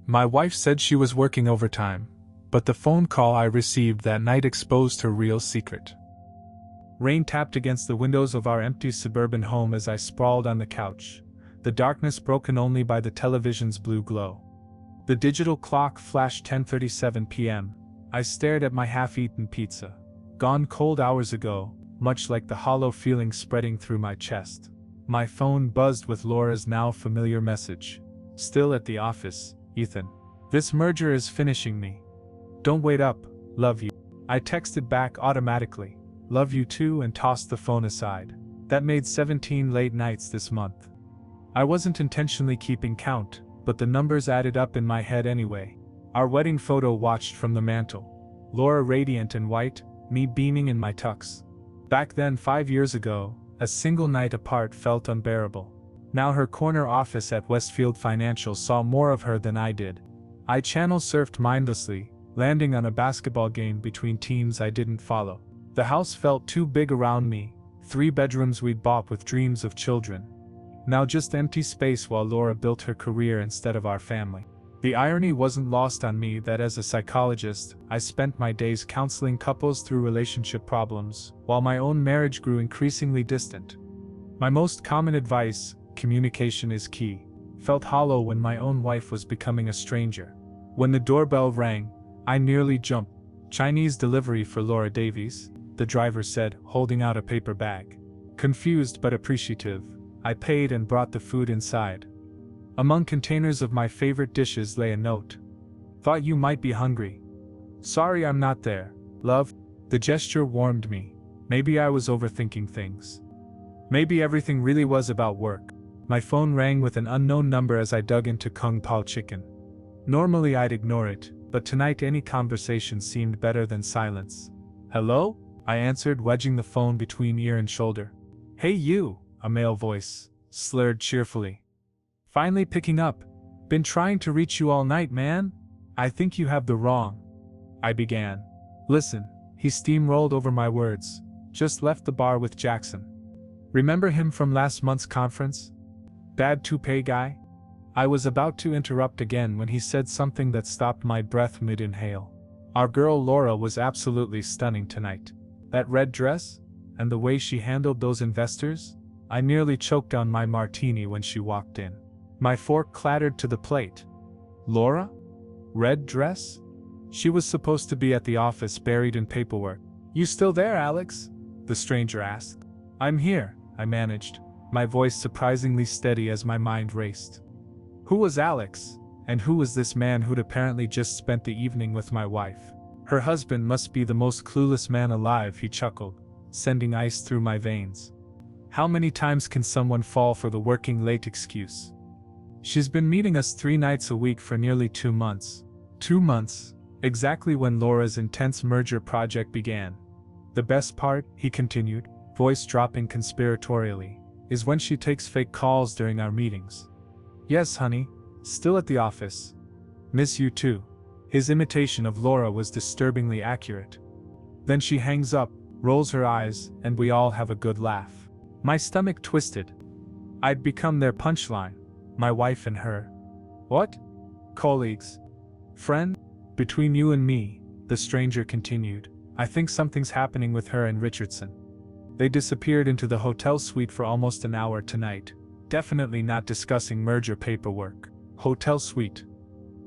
My wife said she was working overtime, but the phone call I received that night exposed her real secret. Rain tapped against the windows of our empty suburban home as I sprawled on the couch, the darkness broken only by the television's blue glow. The digital clock flashed 10:37 p.m. I stared at my half-eaten pizza, gone cold hours ago, much like the hollow feeling spreading through my chest. My phone buzzed with Laura's now familiar message. Still at the office, Ethan. This merger is finishing me. Don't wait up, love you. I texted back automatically, love you too, and tossed the phone aside. That made 17 late nights this month. I wasn't intentionally keeping count, but the numbers added up in my head anyway. Our wedding photo watched from the mantle. Laura radiant and white, me beaming in my tux. Back then 5 years ago, a single night apart felt unbearable. Now her corner office at Westfield Financial saw more of her than I did. I channel surfed mindlessly, landing on a basketball game between teams I didn't follow. The house felt too big around me, 3 bedrooms we'd bought with dreams of children. Now just empty space while Laura built her career instead of our family. The irony wasn't lost on me that as a psychologist, I spent my days counseling couples through relationship problems, while my own marriage grew increasingly distant. My most common advice, communication is key, felt hollow when my own wife was becoming a stranger. When the doorbell rang, I nearly jumped. Chinese delivery for Laura Davies, the driver said, holding out a paper bag. Confused but appreciative, I paid and brought the food inside. Among containers of my favorite dishes lay a note. Thought you might be hungry. Sorry I'm not there, love. The gesture warmed me. Maybe I was overthinking things. Maybe everything really was about work. My phone rang with an unknown number as I dug into Kung Pao chicken. Normally I'd ignore it, but tonight any conversation seemed better than silence. Hello? I answered, wedging the phone between ear and shoulder. Hey you, a male voice, slurred cheerfully. Finally picking up. Been trying to reach you all night, man. I think you have the wrong. I began. Listen, he steamrolled over my words. Just left the bar with Jackson. Remember him from last month's conference? Bad toupee guy? I was about to interrupt again when he said something that stopped my breath mid-inhale. Our girl Laura was absolutely stunning tonight. That red dress? And the way she handled those investors? I nearly choked on my martini when she walked in. My fork clattered to the plate. Laura? Red dress? She was supposed to be at the office buried in paperwork. You still there, Alex? The stranger asked. I'm here, I managed, my voice surprisingly steady as my mind raced. Who was Alex? And who was this man who'd apparently just spent the evening with my wife? Her husband must be the most clueless man alive, he chuckled, sending ice through my veins. How many times can someone fall for the working late excuse? She's been meeting us 3 nights a week for nearly 2 months. 2 months, exactly when Laura's intense merger project began. The best part, he continued, voice dropping conspiratorially, is when she takes fake calls during our meetings. Yes, honey, still at the office. Miss you too. His imitation of Laura was disturbingly accurate. Then she hangs up, rolls her eyes, and we all have a good laugh. My stomach twisted. I'd become their punchline. My wife and her. What? Colleagues? Friend? Between you and me, the stranger continued, I think something's happening with her and Richardson. They disappeared into the hotel suite for almost an hour tonight, definitely not discussing merger paperwork. Hotel suite.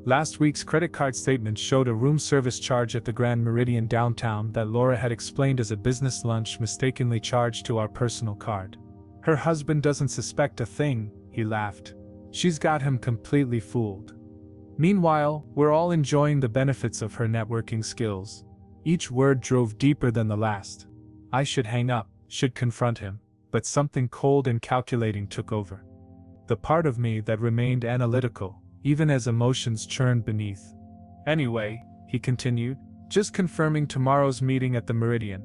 Last week's credit card statement showed a room service charge at the Grand Meridian downtown that Laura had explained as a business lunch mistakenly charged to our personal card. Her husband doesn't suspect a thing, he laughed. She's got him completely fooled. Meanwhile, we're all enjoying the benefits of her networking skills. Each word drove deeper than the last. I should hang up, should confront him, but something cold and calculating took over. The part of me that remained analytical, even as emotions churned beneath. Anyway, he continued, just confirming tomorrow's meeting at the Meridian.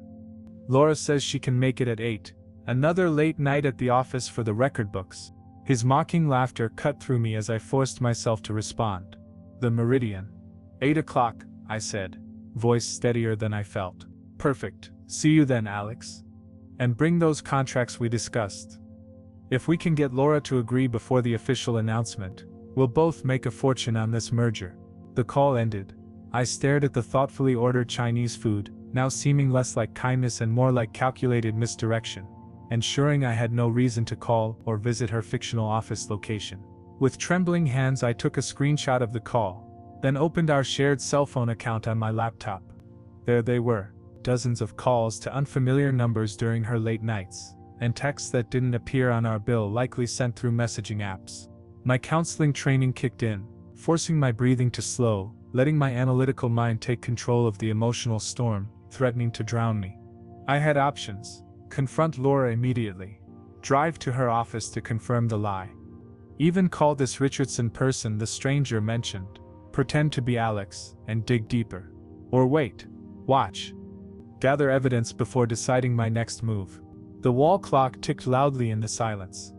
Laura says she can make it at 8, another late night at the office for the record books. His mocking laughter cut through me as I forced myself to respond. The Meridian. 8 o'clock, I said, voice steadier than I felt. Perfect. See you then, Alex. And bring those contracts we discussed. If we can get Laura to agree before the official announcement, We'll both make a fortune on this merger. The call ended. I stared at the thoughtfully ordered Chinese food, now seeming less like kindness and more like calculated misdirection, ensuring I had no reason to call or visit her fictional office location. With trembling hands, I took a screenshot of the call, then opened our shared cell phone account on my laptop. There they were, dozens of calls to unfamiliar numbers during her late nights, and texts that didn't appear on our bill, likely sent through messaging apps. My counseling training kicked in, forcing my breathing to slow, letting my analytical mind take control of the emotional storm, threatening to drown me. I had options: confront Laura immediately, drive to her office to confirm the lie, even call this Richardson person the stranger mentioned, pretend to be Alex, and dig deeper. Or wait, watch, gather evidence before deciding my next move. The wall clock ticked loudly in the silence.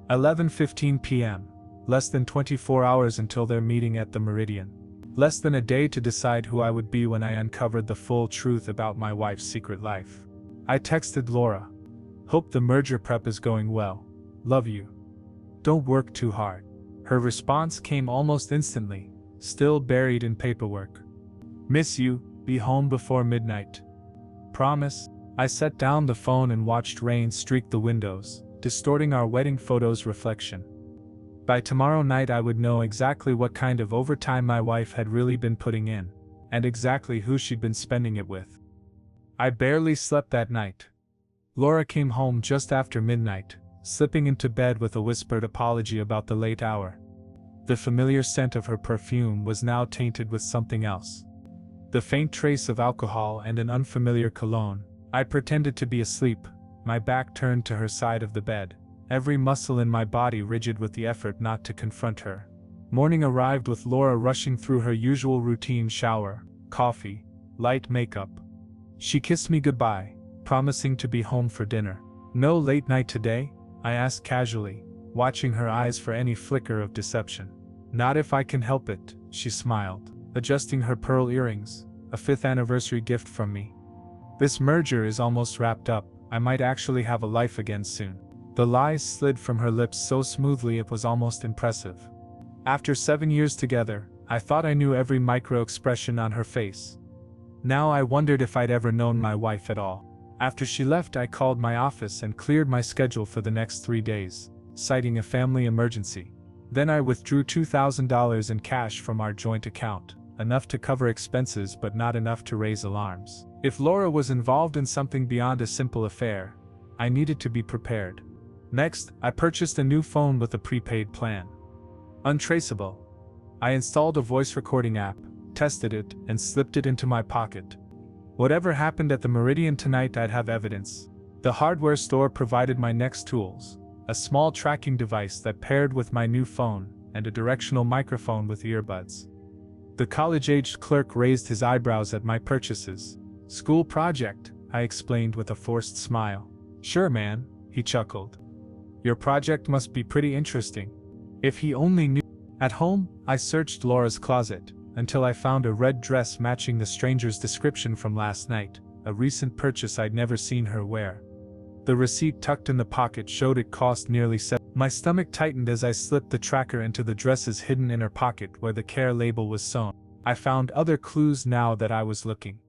11:15 p.m., less than 24 hours until their meeting at the Meridian. Less than a day to decide who I would be when I uncovered the full truth about my wife's secret life. I texted Laura. Hope the merger prep is going well. Love you. Don't work too hard. Her response came almost instantly, still buried in paperwork. Miss you, be home before midnight. Promise? I set down the phone and watched rain streak the windows, distorting our wedding photo's reflection. By tomorrow night I would know exactly what kind of overtime my wife had really been putting in, and exactly who she'd been spending it with. I barely slept that night. Laura came home just after midnight, slipping into bed with a whispered apology about the late hour. The familiar scent of her perfume was now tainted with something else. The faint trace of alcohol and an unfamiliar cologne. I pretended to be asleep, my back turned to her side of the bed, every muscle in my body rigid with the effort not to confront her. Morning arrived with Laura rushing through her usual routine: shower, coffee, light makeup. She kissed me goodbye, promising to be home for dinner. No late night today? I asked casually, watching her eyes for any flicker of deception. Not if I can help it, she smiled, adjusting her pearl earrings, a 5th anniversary gift from me. This merger is almost wrapped up, I might actually have a life again soon. The lies slid from her lips so smoothly it was almost impressive. After 7 years together, I thought I knew every micro-expression on her face. Now I wondered if I'd ever known my wife at all. After she left, I called my office and cleared my schedule for the next 3 days, citing a family emergency. Then I withdrew $2,000 in cash from our joint account, enough to cover expenses but not enough to raise alarms. If Laura was involved in something beyond a simple affair, I needed to be prepared. Next, I purchased a new phone with a prepaid plan. Untraceable. I installed a voice recording app, tested it, and slipped it into my pocket. Whatever happened at the Meridian tonight, I'd have evidence. The hardware store provided my next tools: a small tracking device that paired with my new phone, and a directional microphone with earbuds. The college-aged clerk raised his eyebrows at my purchases. School project, I explained with a forced smile. Sure man, he chuckled. Your project must be pretty interesting. If he only knew. At home, I searched Laura's closet, until I found a red dress matching the stranger's description from last night, a recent purchase I'd never seen her wear. The receipt tucked in the pocket showed it cost nearly $7. My stomach tightened as I slipped the tracker into the dress's hidden inner pocket where the care label was sewn. I found other clues now that I was looking.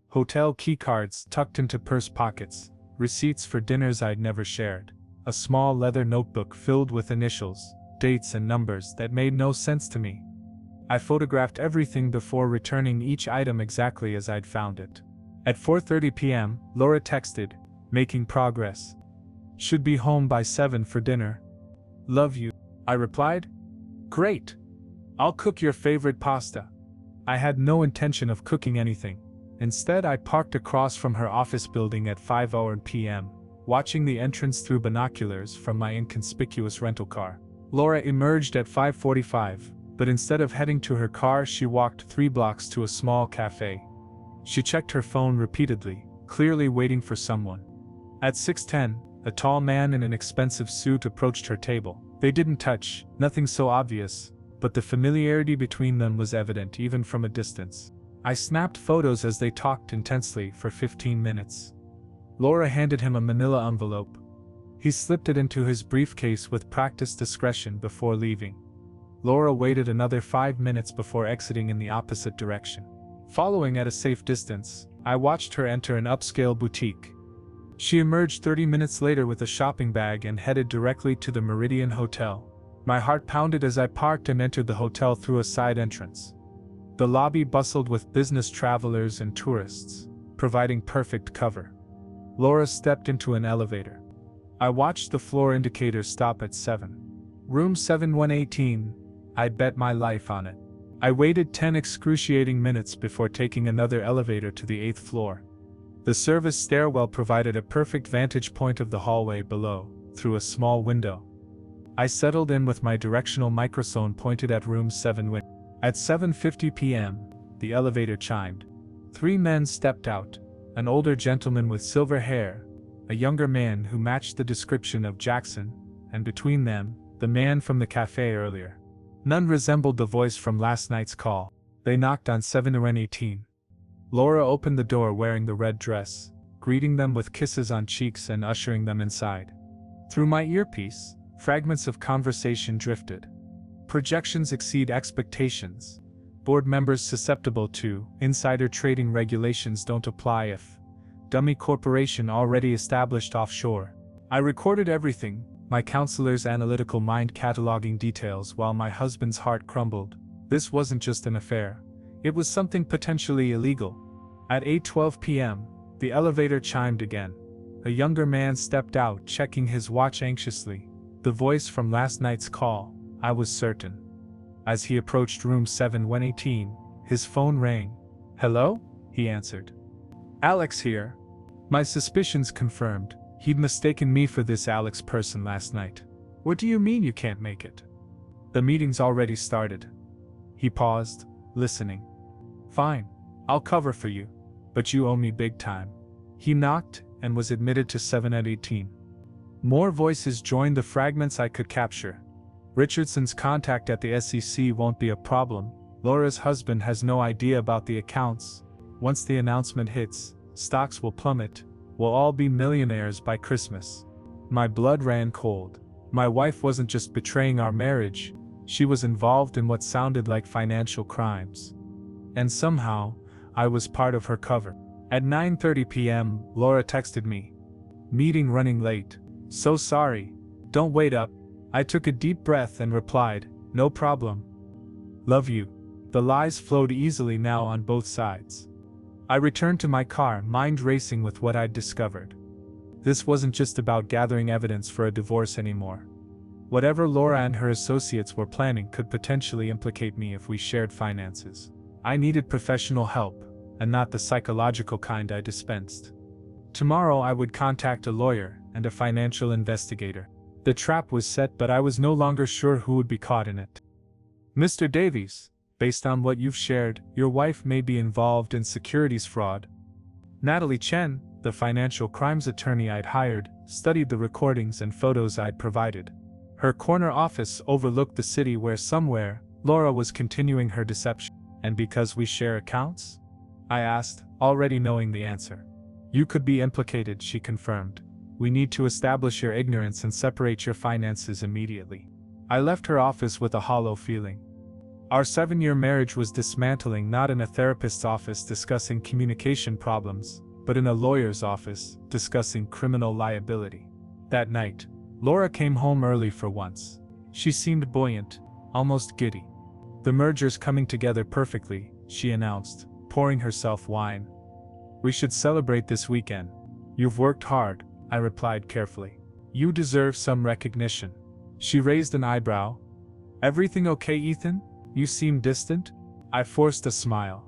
Hotel keycards tucked into purse pockets, receipts for dinners I'd never shared, a small leather notebook filled with initials, dates and numbers that made no sense to me. I photographed everything before returning each item exactly as I'd found it. At 4:30 p.m., Laura texted, making progress. Should be home by 7 for dinner. Love you, I replied. Great. I'll cook your favorite pasta. I had no intention of cooking anything. Instead, I parked across from her office building at 5:00 p.m., watching the entrance through binoculars from my inconspicuous rental car. Laura emerged at 5:45, but instead of heading to her car, she walked 3 blocks to a small cafe. She checked her phone repeatedly, clearly waiting for someone. At 6:10, a tall man in an expensive suit approached her table. They didn't touch, nothing so obvious, but the familiarity between them was evident even from a distance. I snapped photos as they talked intensely for 15 minutes. Laura handed him a manila envelope. He slipped it into his briefcase with practiced discretion before leaving. Laura waited another 5 minutes before exiting in the opposite direction. Following at a safe distance, I watched her enter an upscale boutique. She emerged 30 minutes later with a shopping bag and headed directly to the Meridian Hotel. My heart pounded as I parked and entered the hotel through a side entrance. The lobby bustled with business travelers and tourists, providing perfect cover. Laura stepped into an elevator. I watched the floor indicator stop at 7. Room 7118. I'd bet my life on it. I waited 10 excruciating minutes before taking another elevator to the 8th floor. The service stairwell provided a perfect vantage point of the hallway below, through a small window. I settled in with my directional microphone pointed at room 7. At 7:50 p.m., the elevator chimed. 3 men stepped out, an older gentleman with silver hair, a younger man who matched the description of Jackson, and between them, the man from the cafe earlier. None resembled the voice from last night's call. They knocked on 7:18. Laura opened the door wearing the red dress, greeting them with kisses on cheeks and ushering them inside. Through my earpiece, fragments of conversation drifted. Projections exceed expectations. Board members susceptible to insider trading regulations don't apply if dummy corporation already established offshore. I recorded everything, my counselor's analytical mind cataloging details while my husband's heart crumbled. This wasn't just an affair. It was something potentially illegal. At 8:12 p.m., the elevator chimed again. A younger man stepped out, checking his watch anxiously. The voice from last night's call, I was certain. As he approached room 718, his phone rang. "Hello?" he answered. "Alex here." My suspicions confirmed. He'd mistaken me for this Alex person last night. "What do you mean you can't make it? The meeting's already started." He paused, listening. "Fine, I'll cover for you, but you owe me big time." He knocked and was admitted to 7:18. More voices joined the fragments I could capture. "Richardson's contact at the SEC won't be a problem. Laura's husband has no idea about the accounts. Once the announcement hits, stocks will plummet. We'll all be millionaires by Christmas." My blood ran cold. My wife wasn't just betraying our marriage, she was involved in what sounded like financial crimes. And somehow, I was part of her cover. At 9:30 p.m., Laura texted me. "Meeting running late. So sorry. Don't wait up." I took a deep breath and replied, "No problem. Love you." The lies flowed easily now on both sides. I returned to my car, mind racing with what I'd discovered. This wasn't just about gathering evidence for a divorce anymore. Whatever Laura and her associates were planning could potentially implicate me if we shared finances. I needed professional help, and not the psychological kind I dispensed. Tomorrow I would contact a lawyer and a financial investigator. The trap was set, but I was no longer sure who would be caught in it. "Mr. Davies, based on what you've shared, your wife may be involved in securities fraud." Natalie Chen, the financial crimes attorney I'd hired, studied the recordings and photos I'd provided. Her corner office overlooked the city where somewhere, Laura was continuing her deception. "And because we share accounts?" I asked, already knowing the answer. "You could be implicated," she confirmed. "We need to establish your ignorance and separate your finances immediately." I left her office with a hollow feeling. Our 7-year marriage was dismantling, not in a therapist's office discussing communication problems, but in a lawyer's office discussing criminal liability. That night, Laura came home early for once. She seemed buoyant, almost giddy. "The merger's coming together perfectly," she announced, pouring herself wine. "We should celebrate this weekend." "You've worked hard," I replied carefully. "You deserve some recognition." She raised an eyebrow. "Everything okay, Ethan? You seem distant." I forced a smile.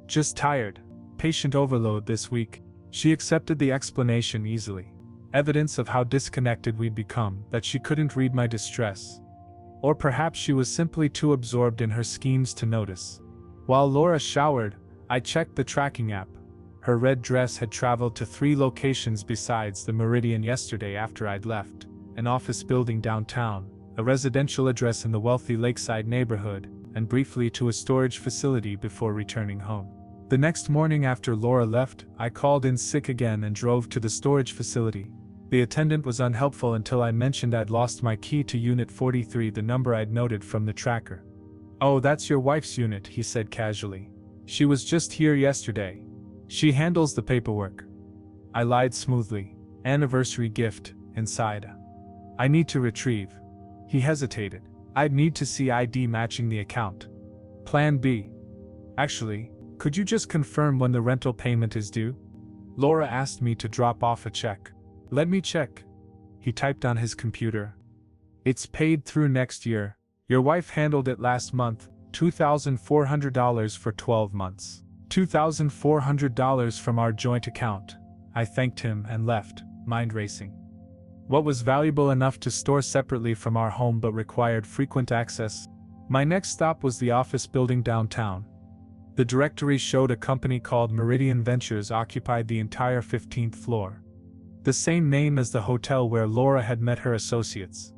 "Just tired. Patient overload this week." She accepted the explanation easily. Evidence of how disconnected we'd become, that she couldn't read my distress. Or perhaps she was simply too absorbed in her schemes to notice. While Laura showered, I checked the tracking app. Her red dress had traveled to 3 locations besides the Meridian yesterday after I'd left: an office building downtown, a residential address in the wealthy Lakeside neighborhood, and briefly to a storage facility before returning home. The next morning after Laura left, I called in sick again and drove to the storage facility. The attendant was unhelpful until I mentioned I'd lost my key to Unit 43, the number I'd noted from the tracker. "Oh, that's your wife's unit," he said casually. "She was just here yesterday. She handles the paperwork." I lied smoothly. "Anniversary gift, inside. I need to retrieve." He hesitated. "I'd need to see ID matching the account." Plan B. "Actually, could you just confirm when the rental payment is due?" Laura asked me to drop off a check. "Let me check." He typed on his computer. "It's paid through next year. Your wife handled it last month, $2,400 for 12 months. $2,400 from our joint account." I thanked him and left, mind racing. What was valuable enough to store separately from our home but required frequent access? My next stop was the office building downtown. The directory showed a company called Meridian Ventures occupied the entire 15th floor. The same name as the hotel where Laura had met her associates.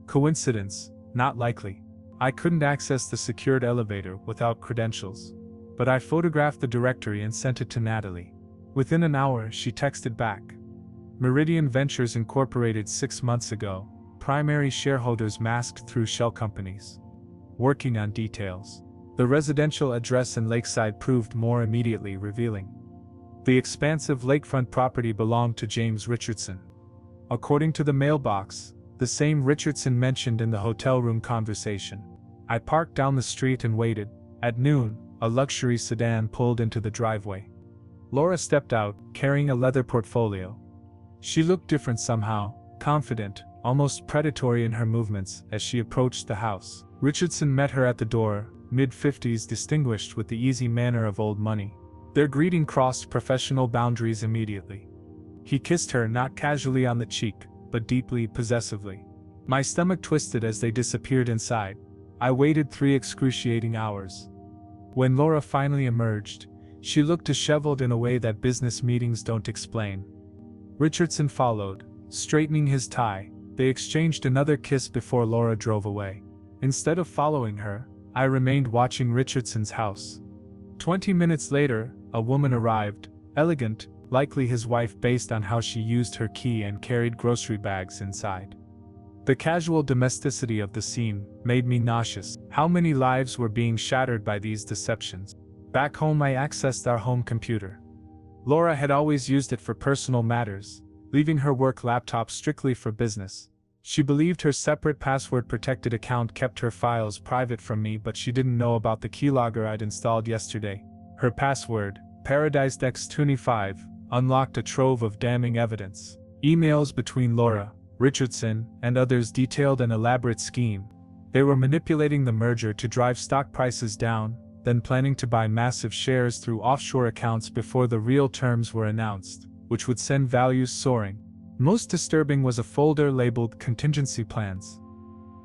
Coincidence? Not likely. I couldn't access the secured elevator without credentials. But I photographed the directory and sent it to Natalie. Within an hour, she texted back. Meridian Ventures incorporated 6 months ago, primary shareholders masked through shell companies. Working on details. The residential address in Lakeside proved more immediately revealing. The expansive lakefront property belonged to James Richardson. According to the mailbox, the same Richardson mentioned in the hotel room conversation. I parked down the street and waited. At noon, a luxury sedan pulled into the driveway. Laura stepped out, carrying a leather portfolio. She looked different somehow, confident, almost predatory in her movements as she approached the house. Richardson met her at the door, mid-50s, distinguished with the easy manner of old money. Their greeting crossed professional boundaries immediately. He kissed her not casually on the cheek, but deeply, possessively. My stomach twisted as they disappeared inside. I waited 3 excruciating hours. When Laura finally emerged, she looked disheveled in a way that business meetings don't explain. Richardson followed, straightening his tie. They exchanged another kiss before Laura drove away. Instead of following her, I remained watching Richardson's house. 20 minutes later, a woman arrived, elegant, likely his wife based on how she used her key and carried grocery bags inside. The casual domesticity of the scene made me nauseous. How many lives were being shattered by these deceptions? Back home, I accessed our home computer. Laura had always used it for personal matters, leaving her work laptop strictly for business. She believed her separate password-protected account kept her files private from me, but she didn't know about the keylogger I'd installed yesterday. Her password, Paradise X25, unlocked a trove of damning evidence. Emails between Laura, Richardson, and others detailed an elaborate scheme. They were manipulating the merger to drive stock prices down, then planning to buy massive shares through offshore accounts before the real terms were announced, which would send values soaring. Most disturbing was a folder labeled Contingency Plans.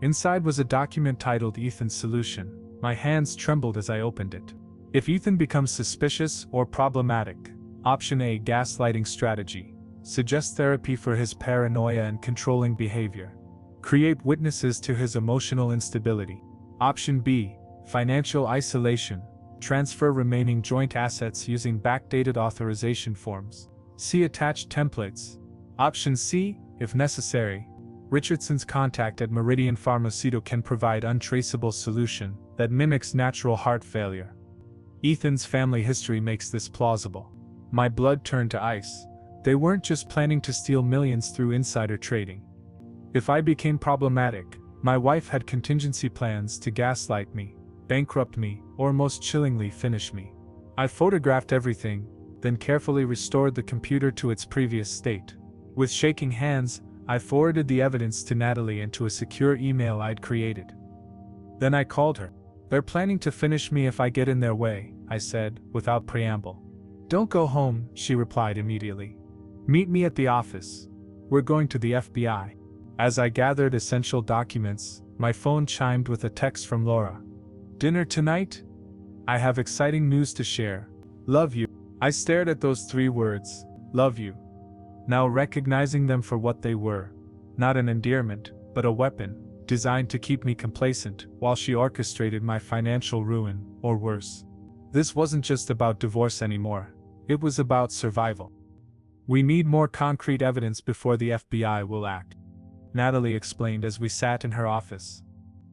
Inside was a document titled Ethan's Solution. My hands trembled as I opened it. If Ethan becomes suspicious or problematic, Option A, gaslighting strategy. Suggest therapy for his paranoia and controlling behavior. Create witnesses to his emotional instability. Option B, financial isolation. Transfer remaining joint assets using backdated authorization forms. See attached templates. Option C, if necessary, Richardson's contact at Meridian Pharmaceutical can provide untraceable solution that mimics natural heart failure. Ethan's family history makes this plausible. My blood turned to ice. They weren't just planning to steal millions through insider trading. If I became problematic, my wife had contingency plans to gaslight me, bankrupt me, or most chillingly finish me. I photographed everything, then carefully restored the computer to its previous state. With shaking hands, I forwarded the evidence to Natalie and to a secure email I'd created. Then I called her. "They're planning to finish me if I get in their way," I said, without preamble. "Don't go home," she replied immediately. "Meet me at the office. We're going to the FBI." As I gathered essential documents, my phone chimed with a text from Laura. "Dinner tonight? I have exciting news to share. Love you." I stared at those 3 words, "love you," now recognizing them for what they were. Not an endearment, but a weapon, designed to keep me complacent while she orchestrated my financial ruin, or worse. This wasn't just about divorce anymore. It was about survival. We need more concrete evidence before the FBI will act, Natalie explained as we sat in her office.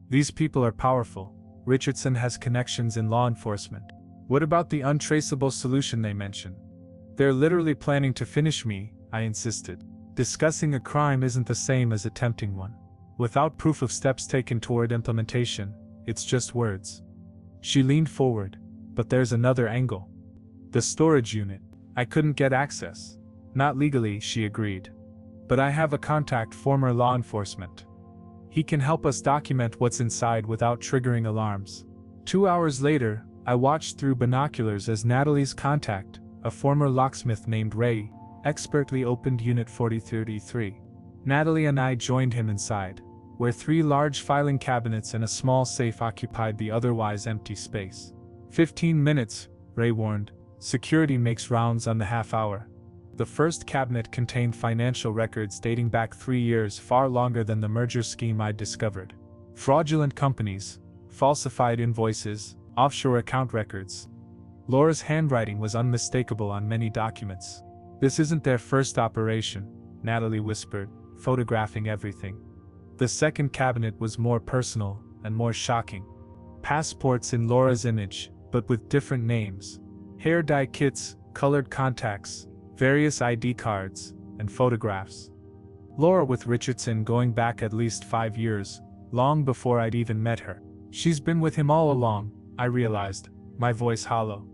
These people are powerful. Richardson has connections in law enforcement. What about the untraceable solution they mention? They're literally planning to finish me, I insisted. Discussing a crime isn't the same as attempting one. Without proof of steps taken toward implementation, it's just words. She leaned forward. But there's another angle. The storage unit. I couldn't get access. Not legally, she agreed. But I have a contact, former law enforcement. He can help us document what's inside without triggering alarms. 2 hours later, I watched through binoculars as Natalie's contact, a former locksmith named Ray, expertly opened Unit 4033. Natalie and I joined him inside, where 3 large filing cabinets and a small safe occupied the otherwise empty space. 15 minutes, Ray warned. Security makes rounds on the half hour. The first cabinet contained financial records dating back 3 years, far longer than the merger scheme I'd discovered. Fraudulent companies, falsified invoices, offshore account records. Laura's handwriting was unmistakable on many documents. This isn't their first operation, Natalie whispered, photographing everything. The second cabinet was more personal and more shocking. Passports in Laura's image, but with different names. Hair dye kits, colored contacts, various ID cards, and photographs. Laura with Richardson going back at least 5 years, long before I'd even met her. She's been with him all along, I realized, my voice hollow.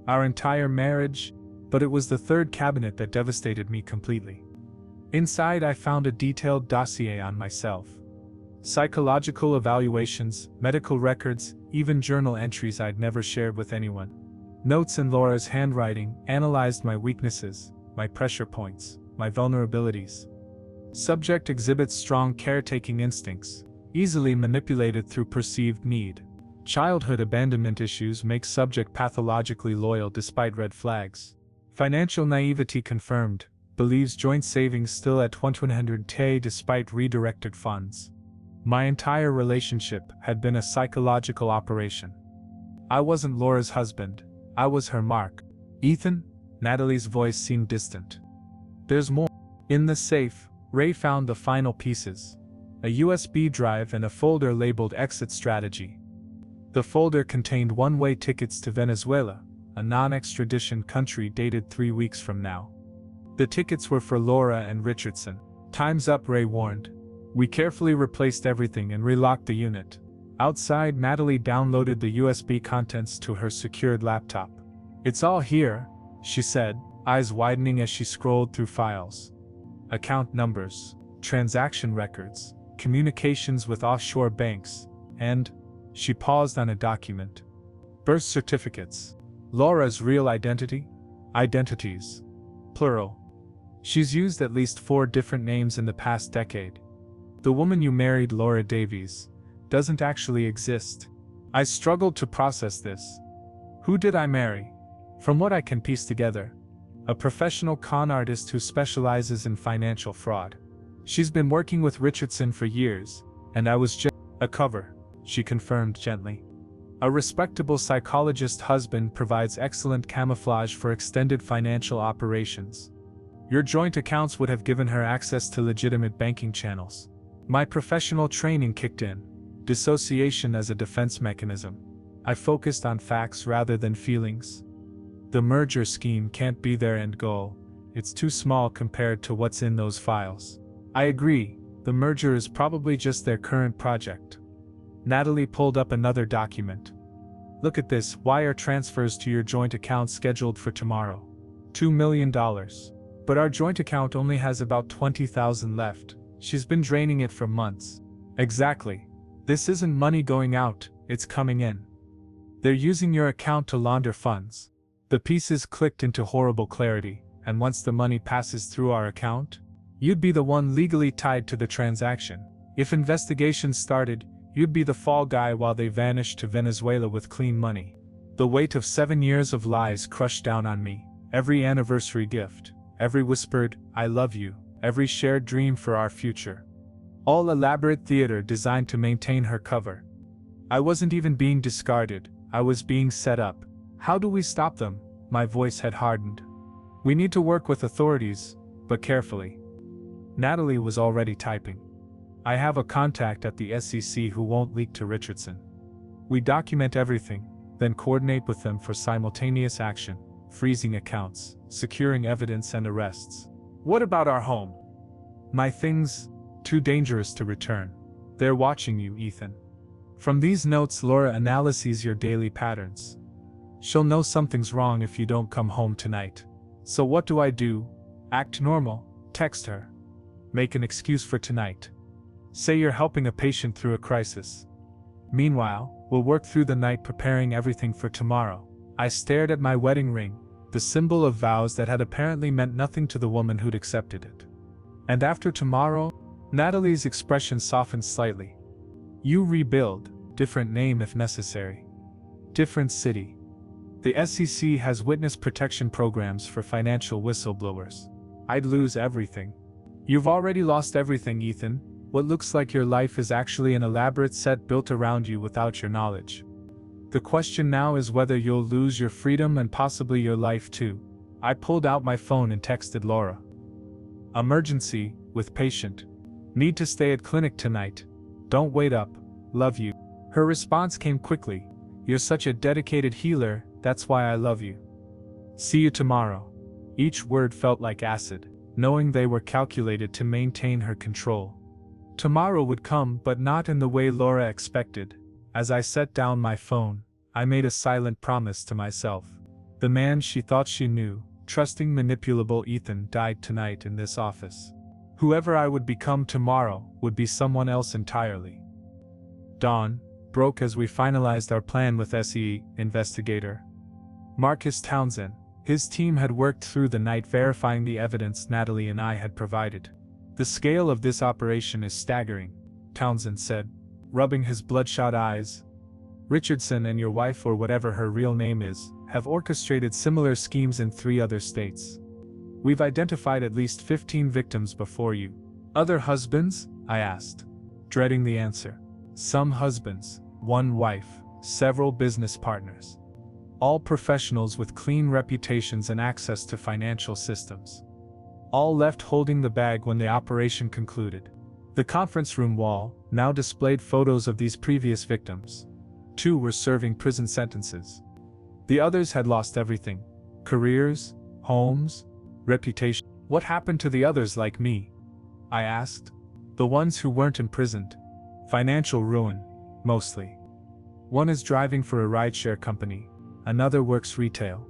Our entire marriage, but it was the third cabinet that devastated me completely. Inside I found a detailed dossier on myself. Psychological evaluations, medical records, even journal entries I'd never shared with anyone. Notes in Laura's handwriting analyzed my weaknesses, my pressure points, my vulnerabilities. Subject exhibits strong caretaking instincts, easily manipulated through perceived need. Childhood abandonment issues make subject pathologically loyal despite red flags. Financial naivety confirmed, believes joint savings still at 2100K despite redirected funds. My entire relationship had been a psychological operation. I wasn't Laura's husband, I was her mark. Ethan? Natalie's voice seemed distant. There's more. In the safe, Ray found the final pieces. A USB drive and a folder labeled Exit Strategy. The folder contained one-way tickets to Venezuela, a non-extradition country dated 3 weeks from now. The tickets were for Laura and Richardson. Time's up, Ray warned. We carefully replaced everything and relocked the unit. Outside, Natalie downloaded the USB contents to her secured laptop. It's all here, she said, eyes widening as she scrolled through files. Account numbers, transaction records, communications with offshore banks, and, she paused on a document. Birth certificates. Laura's real identity? Identities. Plural. She's used at least 4 different names in the past decade. The woman you married, Laura Davies, doesn't actually exist. I struggled to process this. Who did I marry? From what I can piece together, a professional con artist who specializes in financial fraud. She's been working with Richardson for years, and I was just a cover, she confirmed gently. A respectable psychologist husband provides excellent camouflage for extended financial operations. Your joint accounts would have given her access to legitimate banking channels. My professional training kicked in, dissociation as a defense mechanism. I focused on facts rather than feelings. The merger scheme can't be their end goal, it's too small compared to what's in those files. I agree, the merger is probably just their current project. Natalie pulled up another document. Look at this, wire transfers to your joint account scheduled for tomorrow. $2 million. But our joint account only has about $20,000 left. She's been draining it for months. Exactly. This isn't money going out, it's coming in. They're using your account to launder funds. The pieces clicked into horrible clarity, and once the money passes through our account, you'd be the one legally tied to the transaction. If investigations started, you'd be the fall guy while they vanished to Venezuela with clean money. The weight of 7 years of lies crushed down on me. Every anniversary gift, every whispered, I love you, every shared dream for our future. All elaborate theater designed to maintain her cover. I wasn't even being discarded, I was being set up. How do we stop them? My voice had hardened. We need to work with authorities, but carefully. Natalie was already typing. I have a contact at the SEC who won't leak to Richardson. We document everything, then coordinate with them for simultaneous action, freezing accounts, securing evidence and arrests. What about our home? My things, too dangerous to return. They're watching you, Ethan. From these notes, Laura analyzes your daily patterns. She'll know something's wrong if you don't come home tonight. So what do I do? Act normal, text her. Make an excuse for tonight. Say you're helping a patient through a crisis. Meanwhile, we'll work through the night preparing everything for tomorrow. I stared at my wedding ring, the symbol of vows that had apparently meant nothing to the woman who'd accepted it. And after tomorrow, Natalie's expression softened slightly. You rebuild, different name if necessary. Different city. The SEC has witness protection programs for financial whistleblowers. I'd lose everything. You've already lost everything, Ethan. What looks like your life is actually an elaborate set built around you without your knowledge. The question now is whether you'll lose your freedom and possibly your life too. I pulled out my phone and texted Laura. Emergency, with patient. Need to stay at clinic tonight. Don't wait up. Love you. Her response came quickly. You're such a dedicated healer, that's why I love you. See you tomorrow. Each word felt like acid, knowing they were calculated to maintain her control. Tomorrow would come, but not in the way Laura expected. As I set down my phone, I made a silent promise to myself. The man she thought she knew, trusting manipulable Ethan, died tonight in this office. Whoever I would become tomorrow would be someone else entirely. Dawn broke as we finalized our plan with SE investigator Marcus Townsend. His team had worked through the night verifying the evidence Natalie and I had provided. The scale of this operation is staggering, Townsend said, rubbing his bloodshot eyes. Richardson and your wife, or whatever her real name is, have orchestrated similar schemes in 3 other states. We've identified at least 15 victims before you. Other husbands? I asked, dreading the answer. Some husbands, 1 wife, several business partners. All professionals with clean reputations and access to financial systems. All left holding the bag when the operation concluded. The conference room wall now displayed photos of these previous victims. 2 were serving prison sentences. The others had lost everything. Careers, homes, reputation. What happened to the others like me? I asked. The ones who weren't imprisoned. Financial ruin, mostly. One is driving for a rideshare company, another works retail.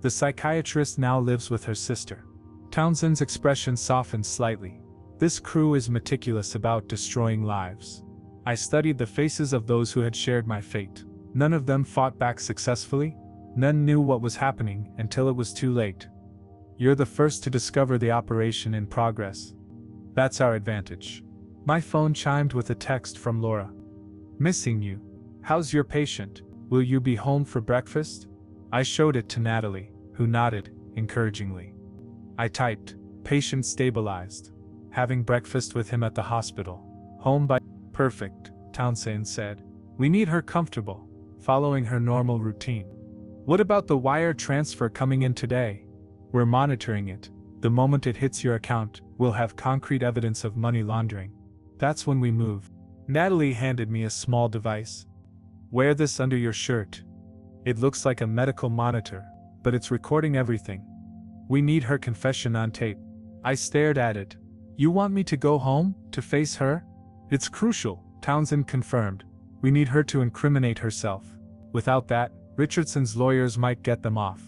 The psychiatrist now lives with her sister. Townsend's expression softened slightly. This crew is meticulous about destroying lives. I studied the faces of those who had shared my fate. None of them fought back successfully. None knew what was happening until it was too late. You're the first to discover the operation in progress. That's our advantage. My phone chimed with a text from Laura. Missing you. How's your patient? Will you be home for breakfast? I showed it to Natalie, who nodded encouragingly. I typed, patient stabilized. Having breakfast with him at the hospital. Home by. Perfect, Townsend said. We need her comfortable, following her normal routine. What about the wire transfer coming in today? We're monitoring it. The moment it hits your account, we'll have concrete evidence of money laundering. That's when we move. Natalie handed me a small device. Wear this under your shirt. It looks like a medical monitor, but it's recording everything. We need her confession on tape. I stared at it. You want me to go home, to face her? It's crucial, Townsend confirmed. We need her to incriminate herself. Without that, Richardson's lawyers might get them off.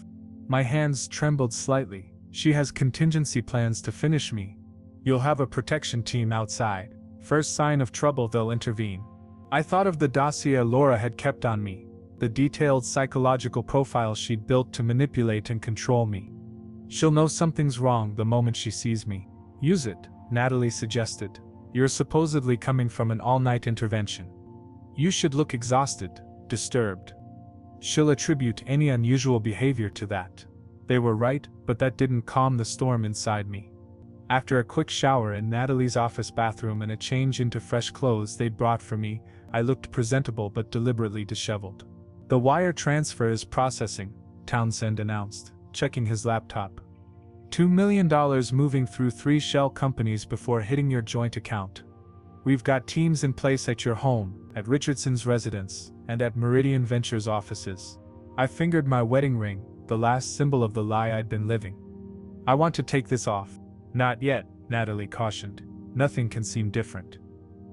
My hands trembled slightly. She has contingency plans to finish me. You'll have a protection team outside. First sign of trouble, they'll intervene. I thought of the dossier Laura had kept on me, the detailed psychological profile she'd built to manipulate and control me. She'll know something's wrong the moment she sees me. Use it, Natalie suggested. You're supposedly coming from an all-night intervention. You should look exhausted, disturbed. She'll attribute any unusual behavior to that. They were right, but that didn't calm the storm inside me. After a quick shower in Natalie's office bathroom and a change into fresh clothes they'd brought for me, I looked presentable but deliberately disheveled. The wire transfer is processing, Townsend announced, checking his laptop. $2 million moving through 3 shell companies before hitting your joint account. We've got teams in place at your home, at Richardson's residence, and at Meridian Ventures offices. I fingered my wedding ring, the last symbol of the lie I'd been living. I want to take this off. Not yet, Natalie cautioned. Nothing can seem different.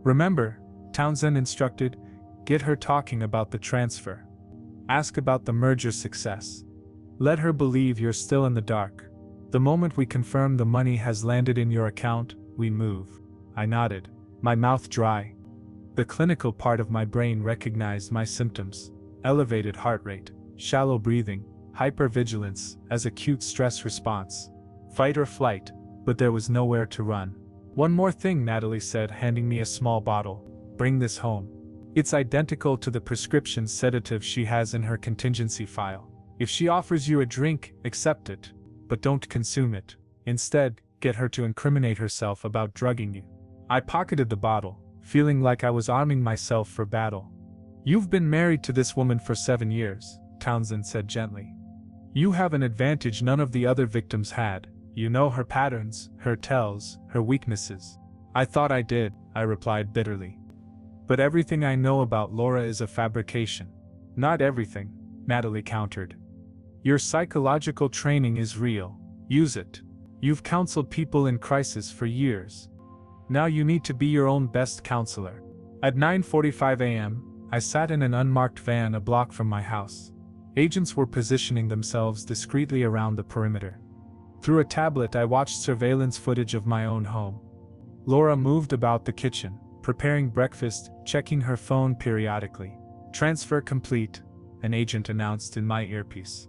Remember, Townsend instructed, get her talking about the transfer. Ask about the merger success. Let her believe you're still in the dark. The moment we confirm the money has landed in your account, we move. I nodded, my mouth dry. The clinical part of my brain recognized my symptoms: elevated heart rate, shallow breathing, hypervigilance as acute stress response. Fight or flight, but there was nowhere to run. One more thing, Natalie said, handing me a small bottle. Bring this home. It's identical to the prescription sedative she has in her contingency file. If she offers you a drink, accept it, but don't consume it. Instead, get her to incriminate herself about drugging you. I pocketed the bottle, feeling like I was arming myself for battle. You've been married to this woman for 7 years, Townsend said gently. You have an advantage none of the other victims had. You know her patterns, her tells, her weaknesses. I thought I did, I replied bitterly. But everything I know about Laura is a fabrication. Not everything, Natalie countered. Your psychological training is real. Use it. You've counseled people in crisis for years. Now you need to be your own best counselor. At 9:45 a.m., I sat in an unmarked van a block from my house. Agents were positioning themselves discreetly around the perimeter. Through a tablet, I watched surveillance footage of my own home. Laura moved about the kitchen, preparing breakfast, checking her phone periodically. Transfer complete, an agent announced in my earpiece.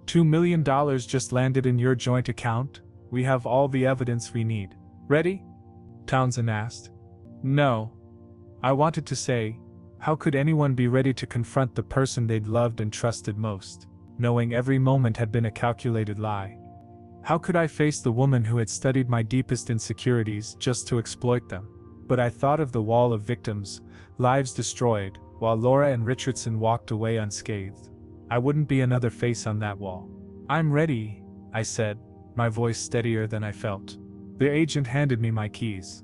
$2 million just landed in your joint account. We have all the evidence we need. Ready? Townsend asked. No. I wanted to say, how could anyone be ready to confront the person they'd loved and trusted most, knowing every moment had been a calculated lie? How could I face the woman who had studied my deepest insecurities just to exploit them? But I thought of the wall of victims, lives destroyed, while Laura and Richardson walked away unscathed. I wouldn't be another face on that wall. I'm ready, I said, my voice steadier than I felt. The agent handed me my keys.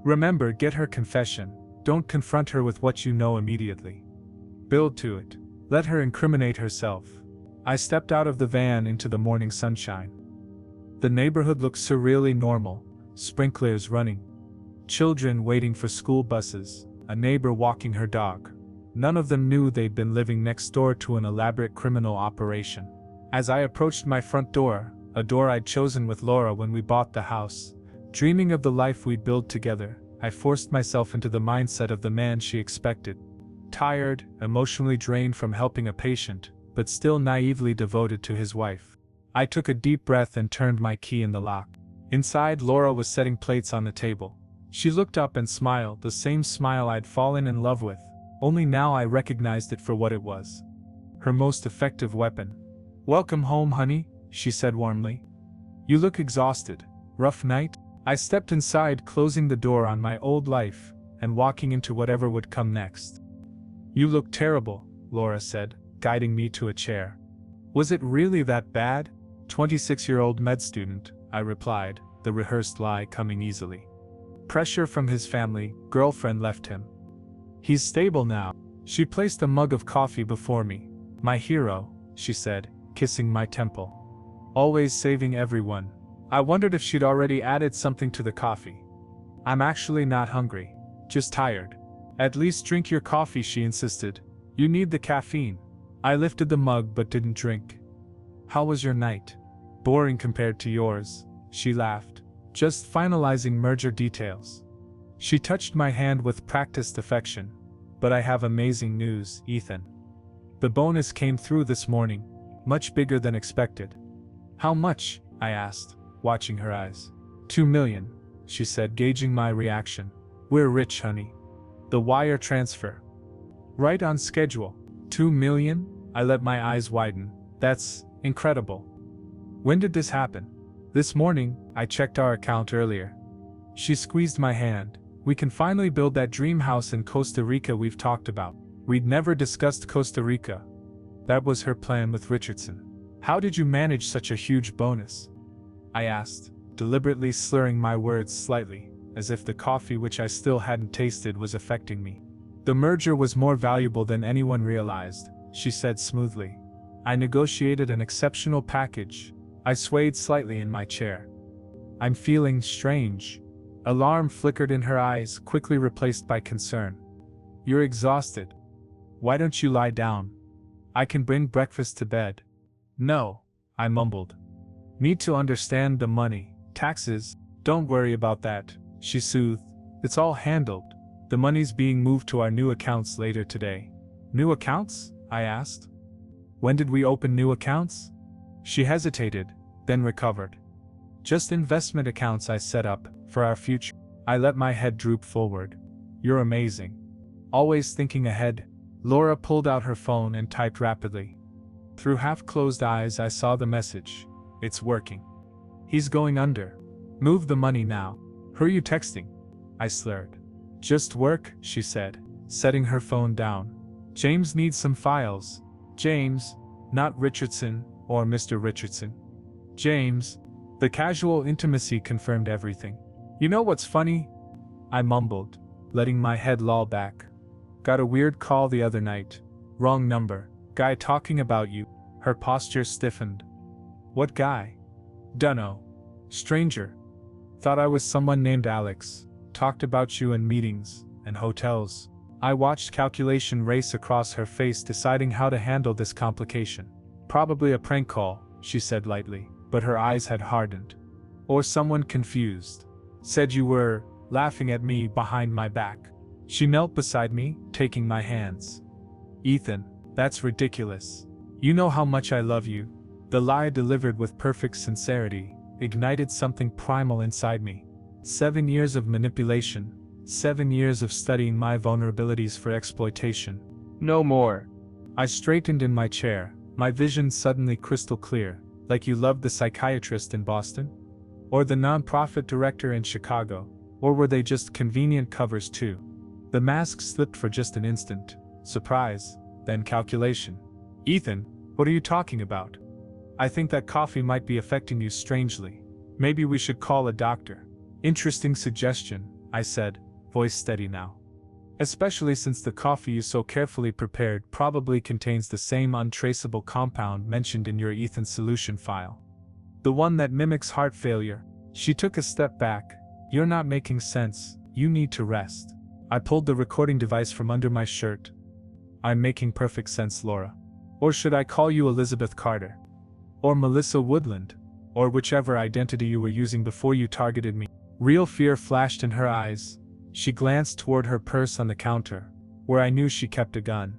Remember, get her confession. Don't confront her with what you know immediately. Build to it. Let her incriminate herself. I stepped out of the van into the morning sunshine. The neighborhood looked surreally normal, sprinklers running, children waiting for school buses, a neighbor walking her dog. None of them knew they'd been living next door to an elaborate criminal operation. As I approached my front door, a door I'd chosen with Laura when we bought the house, dreaming of the life we'd build together, I forced myself into the mindset of the man she expected. Tired, emotionally drained from helping a patient, but still naively devoted to his wife. I took a deep breath and turned my key in the lock. Inside, Laura was setting plates on the table. She looked up and smiled, the same smile I'd fallen in love with, only now I recognized it for what it was. Her most effective weapon. Welcome home, honey, she said warmly. You look exhausted. Rough night? I stepped inside, closing the door on my old life, and walking into whatever would come next. You look terrible, Laura said, guiding me to a chair. Was it really that bad? 26-year-old med student, I replied, the rehearsed lie coming easily. Pressure from his family, girlfriend left him. He's stable now. She placed a mug of coffee before me. My hero, she said, kissing my temple. Always saving everyone. I wondered if she'd already added something to the coffee. I'm actually not hungry, just tired. At least drink your coffee, she insisted. You need the caffeine. I lifted the mug but didn't drink. How was your night? Boring compared to yours, she laughed. Just finalizing merger details. She touched my hand with practiced affection. But I have amazing news, Ethan. The bonus came through this morning, much bigger than expected. How much? I asked, watching her eyes. $2 million, she said, gauging my reaction. We're rich, honey. The wire transfer. Right on schedule. $2 million? I let my eyes widen. That's incredible. When did this happen? This morning, I checked our account earlier. She squeezed my hand. We can finally build that dream house in Costa Rica we've talked about. We'd never discussed Costa Rica. That was her plan with Richardson. How did you manage such a huge bonus? I asked, deliberately slurring my words slightly, as if the coffee which I still hadn't tasted was affecting me. The merger was more valuable than anyone realized, she said smoothly. I negotiated an exceptional package. I swayed slightly in my chair. I'm feeling strange. Alarm flickered in her eyes, quickly replaced by concern. You're exhausted. Why don't you lie down? I can bring breakfast to bed. No, I mumbled. Need to understand the money, taxes. Don't worry about that, she soothed. It's all handled. The money's being moved to our new accounts later today. New accounts? I asked. When did we open new accounts? She hesitated, then recovered. Just investment accounts I set up, for our future. I let my head droop forward. You're amazing. Always thinking ahead. Laura pulled out her phone and typed rapidly. Through half-closed eyes I saw the message. It's working. He's going under. Move the money now. Who are you texting? I slurred. Just work, she said, setting her phone down. James needs some files. James, not Richardson or Mr. Richardson. James. The casual intimacy confirmed everything. You know what's funny? I mumbled, letting my head loll back. Got a weird call the other night. Wrong number. Guy talking about you. Her posture stiffened. What guy? Dunno. Stranger. Thought I was someone named Alex. Talked about you in meetings and hotels. I watched calculation race across her face, deciding how to handle this complication. Probably a prank call, she said lightly, but her eyes had hardened. Or someone confused. Said you were laughing at me behind my back. She knelt beside me, taking my hands. Ethan, that's ridiculous. You know how much I love you. The lie, delivered with perfect sincerity, ignited something primal inside me. 7 years of manipulation, 7 years of studying my vulnerabilities for exploitation. No more. I straightened in my chair, my vision suddenly crystal clear. Like you loved the psychiatrist in Boston? Or the nonprofit director in Chicago? Or were they just convenient covers too? The mask slipped for just an instant. Surprise, then calculation. Ethan, what are you talking about? I think that coffee might be affecting you strangely. Maybe we should call a doctor. Interesting suggestion, I said, voice steady now. Especially since the coffee you so carefully prepared probably contains the same untraceable compound mentioned in your Ethan solution file. The one that mimics heart failure. She took a step back. You're not making sense. You need to rest. I pulled the recording device from under my shirt. I'm making perfect sense, Laura. Or should I call you Elizabeth Carter? Or Melissa Woodland? Or whichever identity you were using before you targeted me. Real fear flashed in her eyes. She glanced toward her purse on the counter, where I knew she kept a gun.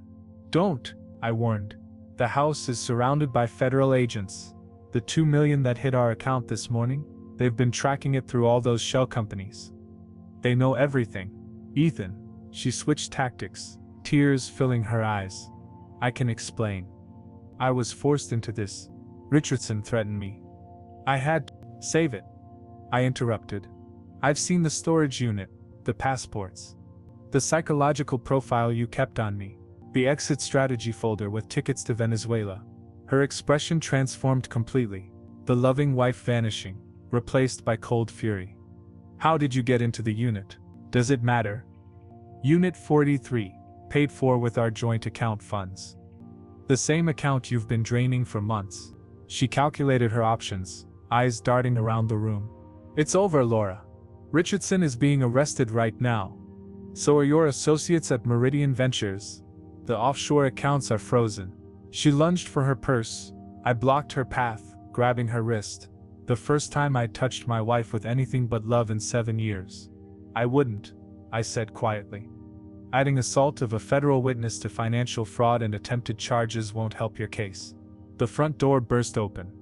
Don't, I warned. The house is surrounded by federal agents. The $2 million that hit our account this morning, they've been tracking it through all those shell companies. They know everything. Ethan, she switched tactics, tears filling her eyes. I can explain. I was forced into this. Richardson threatened me. I had to save it. I interrupted. I've seen the storage unit, the passports, the psychological profile you kept on me, the exit strategy folder with tickets to Venezuela. Her expression transformed completely, the loving wife vanishing, replaced by cold fury. How did you get into the unit? Does it matter? Unit 43, paid for with our joint account funds. The same account you've been draining for months. She calculated her options, eyes darting around the room. It's over, Laura. Richardson is being arrested right now. So are your associates at Meridian Ventures. The offshore accounts are frozen. She lunged for her purse. I blocked her path, grabbing her wrist. The first time I'd touched my wife with anything but love in 7 years. I wouldn't, I said quietly. Adding assault of a federal witness to financial fraud and attempted charges won't help your case. The front door burst open.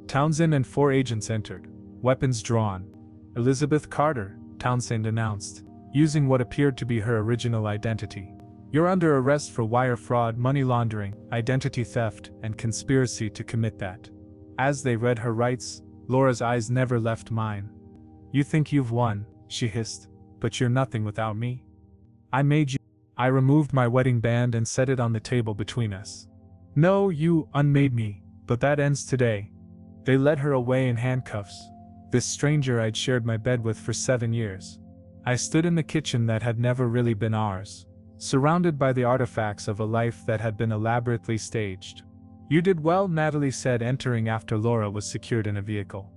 Townsend and 4 agents entered, weapons drawn. Elizabeth Carter, Townsend announced, using what appeared to be her original identity. You're under arrest for wire fraud, money laundering, identity theft, and conspiracy to commit that. As they read her rights, Laura's eyes never left mine. You think you've won, she hissed, but you're nothing without me. I made you. I removed my wedding band and set it on the table between us. No, you unmade me, but that ends today. They led her away in handcuffs, This stranger I'd shared my bed with for 7 years. I stood in the kitchen that had never really been ours, surrounded by the artifacts of a life that had been elaborately staged. "You did well," Natalie said, entering after Laura was secured in a vehicle.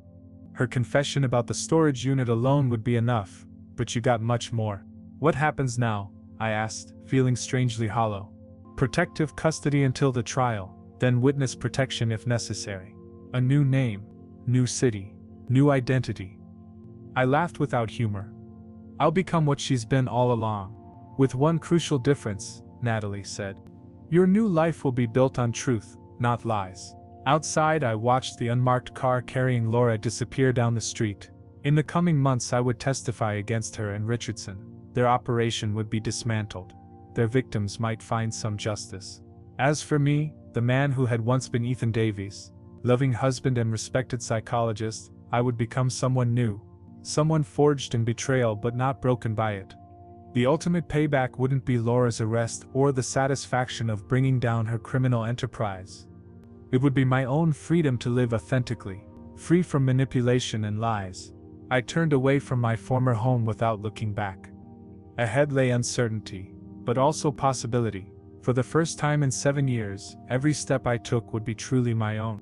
Her confession about the storage unit alone would be enough, but you got much more. "What happens now?" I asked, feeling strangely hollow. "Protective custody until the trial, then witness protection if necessary. A new name, new city, new identity." I laughed without humor. "I'll become what she's been all along. With one crucial difference," Natalie said. "Your new life will be built on truth, not lies." Outside, I watched the unmarked car carrying Laura disappear down the street. In the coming months, I would testify against her and Richardson. Their operation would be dismantled. Their victims might find some justice. As for me, the man who had once been Ethan Davies, loving husband and respected psychologist, I would become someone new. Someone forged in betrayal but not broken by it. The ultimate payback wouldn't be Laura's arrest or the satisfaction of bringing down her criminal enterprise. It would be my own freedom to live authentically, free from manipulation and lies. I turned away from my former home without looking back. Ahead lay uncertainty, but also possibility. For the first time in 7 years, every step I took would be truly my own.